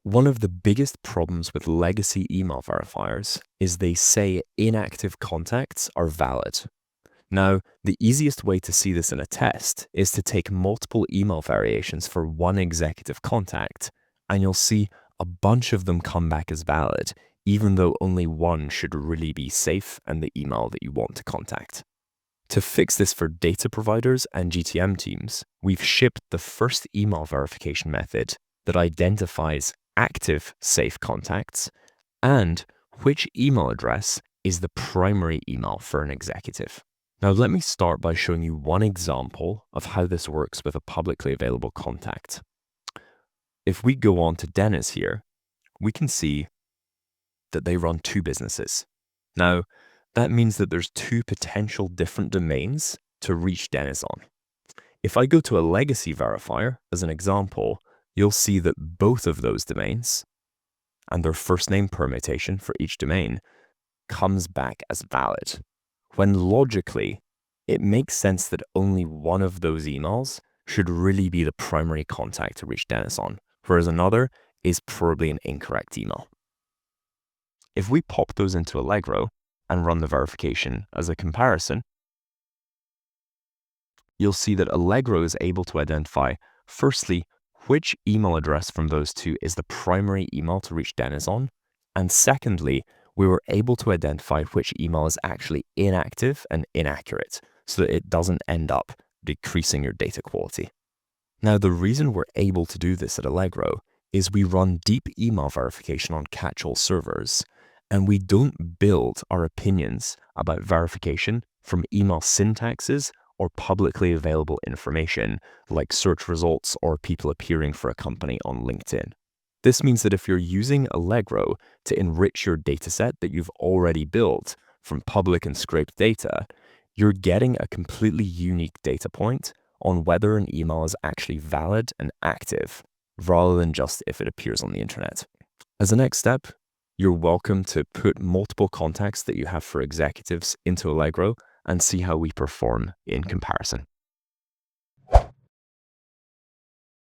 One of the biggest problems with legacy email verifiers is they say inactive contacts are valid. Now, the easiest way to see this in a test is to take multiple email variations for one executive contact, and you'll see a bunch of them come back as valid, even though only one should really be safe and the email that you want to contact. To fix this for data providers and GTM teams, we've shipped the first email verification method that identifies active safe contacts and which email address is the primary email for an executive. Now, let me start by showing you one example of how this works with a publicly available contact. If we go on to Dennis here, we can see that they run two businesses. Now, that means that there's two potential different domains to reach Dennis on. If I go to a legacy verifier as an example, you'll see that both of those domains and their first name permutation for each domain comes back as valid, when logically it makes sense that only one of those emails should really be the primary contact to reach Dennis on, whereas another is probably an incorrect email. If we pop those into Allegrow and run the verification as a comparison, you'll see that Allegrow is able to identify, firstly, which email address from those two is the primary email to reach Dennis on, and secondly, we were able to identify which email is actually inactive and inaccurate so that it doesn't end up decreasing your data quality. Now, the reason we're able to do this at Allegrow is we run deep email verification on catch-all servers, and we don't build our opinions about verification from email syntaxes or publicly available information like search results or people appearing for a company on LinkedIn. This means that if you're using Allegrow to enrich your dataset that you've already built from public and scraped data, you're getting a completely unique data point on whether an email is actually valid and active, rather than just if it appears on the internet. As a next step, you're welcome to put multiple contacts that you have for executives into Allegrow and see how we perform in comparison.